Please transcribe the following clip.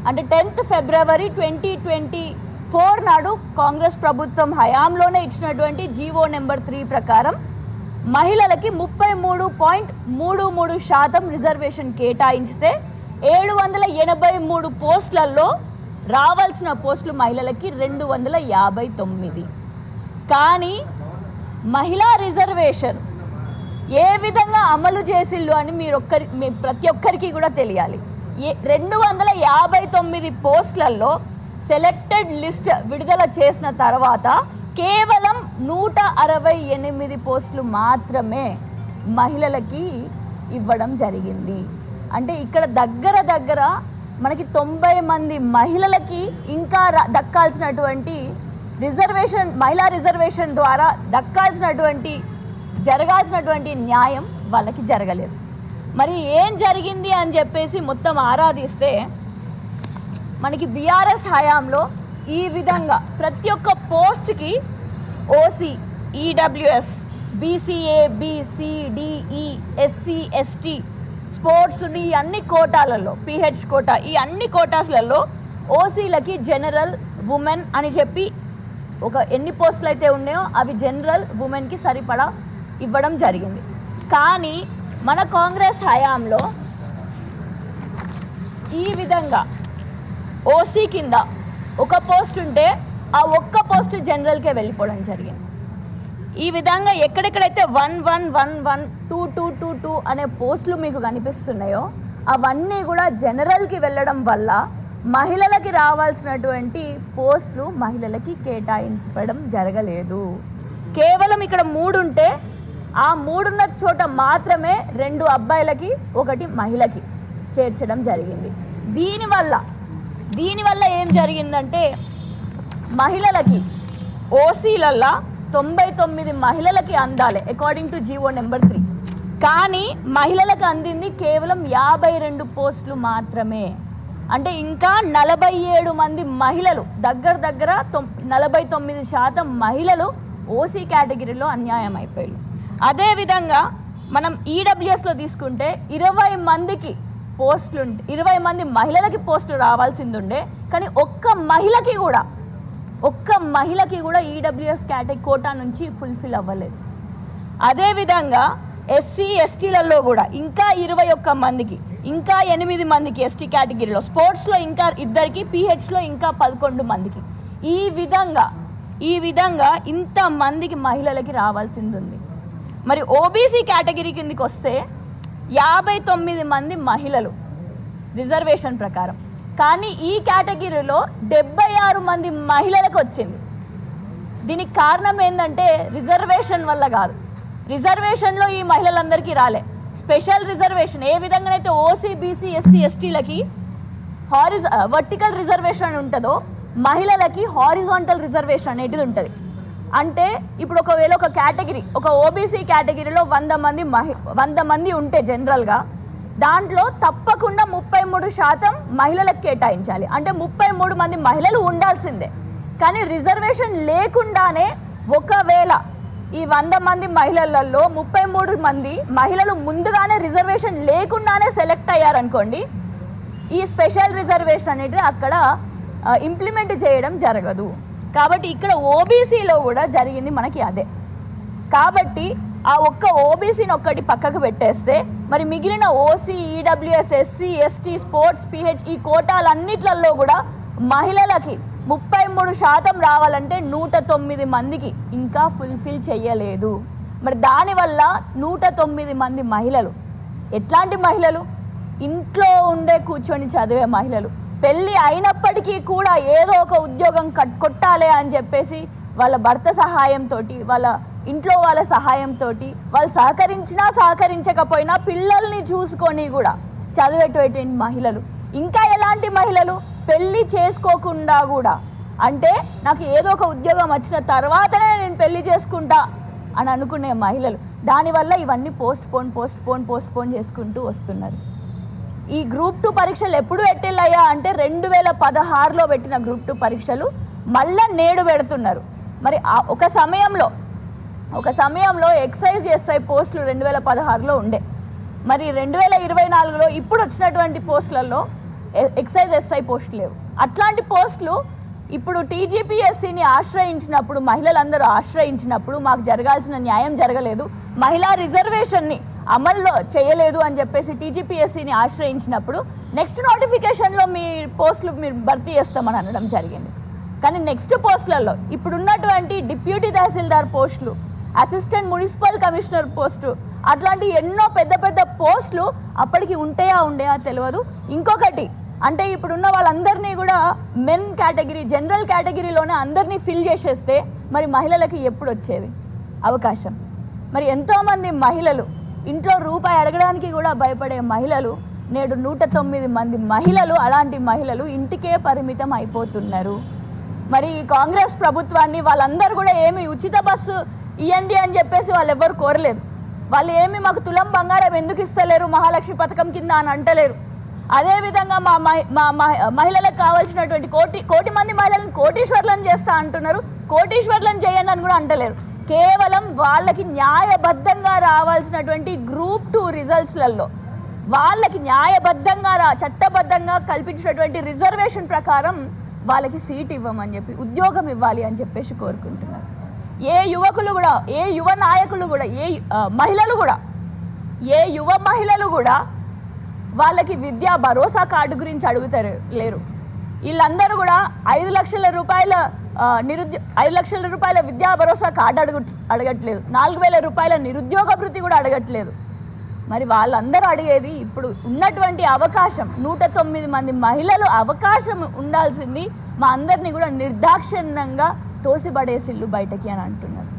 అంటే 10th ఫిబ్రవరి 2024 నాడు కాంగ్రెస్ ప్రభుత్వం హయాంలోనే ఇచ్చినటువంటి జీవో నెంబర్ 3 ప్రకారం మహిళలకి 33.33% రిజర్వేషన్ కేటాయించితే 783 పోస్టులలో రావాల్సిన పోస్టులు మహిళలకి 259. కానీ మహిళా రిజర్వేషన్ ఏ విధంగా అమలు చేసిల్లు అని మీ ప్రతి ఒక్కరికి కూడా తెలియాలి. 259 పోస్టులలో సెలెక్టెడ్ లిస్ట్ విడుదల చేసిన తర్వాత కేవలం 168 పోస్టులు మాత్రమే మహిళలకి ఇవ్వడం జరిగింది. అంటే ఇక్కడ దగ్గర మనకి 90 మంది మహిళలకి ఇంకా దక్కాల్సినటువంటి రిజర్వేషన్, మహిళా రిజర్వేషన్ ద్వారా జరగాల్సినటువంటి న్యాయం వాళ్ళకి జరగలేదు. మరి ఏం జరిగింది అని చెప్పేసి మొత్తం ఆరాధిస్తే మనకి బీఆర్ఎస్ హయాంలో ఈ విధంగా ప్రతి ఒక్క పోస్ట్కి OC, EWS, BCA, BCDE, SC, ST, sports ఈ అన్ని కోటాలలో, పిహెచ్ కోటా, ఈ అన్ని కోటాస్లలో ఓసీలకి జనరల్, ఉమెన్ అని చెప్పి ఒక ఎన్ని పోస్టులు అయితే ఉన్నాయో అవి జనరల్, ఉమెన్కి సరిపడా ఇవ్వడం జరిగింది. కానీ మన కాంగ్రెస్ హయాంలో ఈ విధంగా ఓసీ కింద ఒక పోస్ట్ ఉంటే ఆ ఒక్క పోస్ట్ జనరల్కే వెళ్ళిపోవడం జరిగింది. ఈ విధంగా ఎక్కడెక్కడైతే 1111222 అనే పోస్టులు మీకు కనిపిస్తున్నాయో అవన్నీ కూడా జనరల్కి వెళ్ళడం వల్ల మహిళలకి రావాల్సినటువంటి పోస్టులు మహిళలకి కేటాయించడం జరగలేదు. కేవలం ఇక్కడ 3 ఉంటే ఆ 3 ఉన్న చోట మాత్రమే 2 అబ్బాయిలకి 1 మహిళకి చేర్చడం జరిగింది. దీనివల్ల ఏం జరిగిందంటే మహిళలకి ఓసీలల్లా 99 మహిళలకి అందాలి అకార్డింగ్ టు జీవో నెంబర్ 3. కానీ మహిళలకు అందింది కేవలం 52 పోస్టులు మాత్రమే. అంటే ఇంకా 47 మంది మహిళలు, దగ్గర 49% మహిళలు ఓసీ కేటగిరీలో అన్యాయం అయిపోయారు. అదేవిధంగా మనం ఈడబ్ల్యూఎస్లో తీసుకుంటే 20 మందికి పోస్టులు, 20 మంది మహిళలకి పోస్టులు రావాల్సింది ఉండే, కానీ ఒక్క మహిళకి కూడా ఈడబ్ల్యూఎస్ కేటగిరీ కోటా నుంచి ఫుల్ఫిల్ అవ్వలేదు. అదేవిధంగా ఎస్సీ, ఎస్టీలలో కూడా ఇంకా 21 మందికి, ఇంకా 8 మందికి ఎస్టీ కేటగిరీలో, స్పోర్ట్స్లో ఇంకా 2కి, పిహెచ్లో ఇంకా 11 మందికి, ఈ విధంగా ఇంతమందికి మహిళలకి రావాల్సింది ఉంది. మరి ఓబీసీ కేటగిరీ కిందకి వస్తే 59 మంది మహిళలు రిజర్వేషన్ ప్రకారం, కానీ ఈ కేటగిరీలో 76 మంది మహిళలకు వచ్చింది. దీనికి కారణం ఏంటంటే రిజర్వేషన్ వల్ల కాదు. రిజర్వేషన్లో ఈ మహిళలందరికీ రాలే. స్పెషల్ రిజర్వేషన్ ఏ విధంగానైతే ఓసీ, బీసీ, ఎస్సీ, ఎస్టీలకి వర్టికల్ రిజర్వేషన్ ఉంటుందో మహిళలకి హారిజాంటల్ రిజర్వేషన్ అనేది ఉంటుంది. అంటే ఇప్పుడు ఒకవేళ ఒక కేటగిరీ, ఒక ఓబీసీ కేటగిరీలో 100 మంది ఉంటే జనరల్గా దాంట్లో తప్పకుండా 33% మహిళలకు కేటాయించాలి. అంటే 33 మంది మహిళలు ఉండాల్సిందే. కానీ రిజర్వేషన్ లేకుండానే ఒకవేళ ఈ 100 మంది మహిళలలో 33 మంది మహిళలు ముందుగానే రిజర్వేషన్ లేకుండానే సెలెక్ట్ అయ్యారనుకోండి, ఈ స్పెషల్ రిజర్వేషన్ అనేది అక్కడ ఇంప్లిమెంట్ చేయడం జరగదు. కాబట్టి ఇక్కడ ఓబీసీలో కూడా జరిగింది మనకి అదే. కాబట్టి ఆ ఒక్క ఓబీసీని ఒక్కటి పక్కకు పెట్టేస్తే మరి మిగిలిన OC, EWS, SC, ST, sports, pH ఈ కోటాలన్నిట్లలో కూడా మహిళలకి 33% రావాలంటే 109 మందికి ఇంకా ఫుల్ఫిల్ చేయలేదు. మరి దానివల్ల 109 మంది మహిళలు ఎట్లాంటి మహిళలు? ఇంట్లో ఉండే కూర్చొని చదివే మహిళలు, పెళ్ళి అయినప్పటికీ కూడా ఏదో ఒక ఉద్యోగం కొట్టాలి అని చెప్పేసి వాళ్ళ భర్త సహాయంతో, వాళ్ళ ఇంట్లో వాళ్ళ సహాయంతో, వాళ్ళు సహకరించినా సహకరించకపోయినా పిల్లల్ని చూసుకొని కూడా చదివేటువంటి మహిళలు. ఇంకా ఎలాంటి మహిళలు? పెళ్ళి చేసుకోకుండా కూడా, అంటే నాకు ఏదో ఒక ఉద్యోగం వచ్చిన తర్వాతనే నేను పెళ్లి చేసుకుంటా అని అనుకునే మహిళలు. దానివల్ల ఇవన్నీ పోస్ట్ పోన్ చేసుకుంటూ వస్తున్నారు. ఈ గ్రూప్ 2 పరీక్షలు ఎప్పుడు పెట్టిల్లయ్యా అంటే 2016లో పెట్టిన గ్రూప్ 2 పరీక్షలు మళ్ళీ నేడు పెడుతున్నారు. మరి ఒక సమయంలో ఎక్సైజ్ ఎస్ఐ పోస్టులు 2016లో ఉండే. మరి 2024లో ఇప్పుడు వచ్చినటువంటి పోస్టులలో ఎక్సైజ్ ఎస్ఐ పోస్టులు లేవు. అట్లాంటి పోస్టులు ఇప్పుడు టీజీపీఎస్సీని ఆశ్రయించినప్పుడు, మహిళలందరూ ఆశ్రయించినప్పుడు మాకు జరగాల్సిన న్యాయం జరగలేదు, మహిళా రిజర్వేషన్ని అమల్లో చేయలేదు అని చెప్పేసి టీజీపీఎస్సీని ఆశ్రయించినప్పుడు నెక్స్ట్ నోటిఫికేషన్లో మీ పోస్టులు మీరు భర్తీ చేస్తామని అనడం జరిగింది. కానీ నెక్స్ట్ పోస్టులలో ఇప్పుడున్నటువంటి డిప్యూటీ తహసీల్దార్ పోస్టులు, అసిస్టెంట్ మున్సిపల్ కమిషనర్ పోస్టు, అట్లాంటి ఎన్నో పెద్ద పెద్ద పోస్టులు అప్పటికి ఉండేయా తెలియదు. ఇంకొకటి అంటే ఇప్పుడున్న వాళ్ళందరినీ కూడా మెన్ కేటగిరీ, జనరల్ కేటగిరీలోనే అందరినీ ఫిల్ చేసేస్తే మరి మహిళలకి ఎప్పుడు వచ్చేది అవకాశం? మరి ఎంతోమంది మహిళలు ఇంట్లో రూపాయి అడగడానికి కూడా భయపడే మహిళలు నేడు 109 మంది మహిళలు, అలాంటి మహిళలు ఇంటికే పరిమితం అయిపోతున్నారు. మరి ఈ కాంగ్రెస్ ప్రభుత్వాన్ని వాళ్ళందరూ కూడా ఏమి ఉచిత బస్సు ఇవ్వండి అని చెప్పేసి వాళ్ళు ఎవరు కోరలేదు. వాళ్ళు ఏమి మాకు తులం బంగారం ఎందుకు ఇస్తలేరు మహాలక్ష్మి పథకం కింద అని అంటలేరు. అదేవిధంగా మా మహిళలకు కావాల్సినటువంటి కోటి మంది మహిళలను కోటీశ్వర్లను చేస్తా అంటున్నారు, కోటీశ్వర్లను చేయండి అని కూడా అంటలేరు. కేవలం వాళ్ళకి న్యాయబద్ధంగా రావాల్సినటువంటి గ్రూప్ 2 రిజల్ట్స్లలో వాళ్ళకి న్యాయబద్ధంగా చట్టబద్ధంగా కల్పించినటువంటి రిజర్వేషన్ ప్రకారం వాళ్ళకి సీట్ ఇవ్వమని చెప్పి, ఉద్యోగం ఇవ్వాలి అని చెప్పేసి కోరుకుంటున్నారు. ఏ యువకులు కూడా, ఏ యువ నాయకులు కూడా, ఏ యువ మహిళలు కూడా వాళ్ళకి విద్యా భరోసా కార్డు గురించి అడుగుతారు లేరు. వీళ్ళందరూ కూడా 5 లక్షల రూపాయల విద్యా భరోసా కార్డు అడగట్లేదు, 4,000 రూపాయల నిరుద్యోగ భృతి కూడా అడగట్లేదు. మరి వాళ్ళందరూ అడిగేది ఇప్పుడు ఉన్నటువంటి అవకాశం, 109 మంది మహిళలు అవకాశం ఉండాల్సింది మా అందరినీ కూడా నిర్దాక్షిణ్యంగా తోసిపడేసిళ్ళు బయటకి అని అంటున్నారు.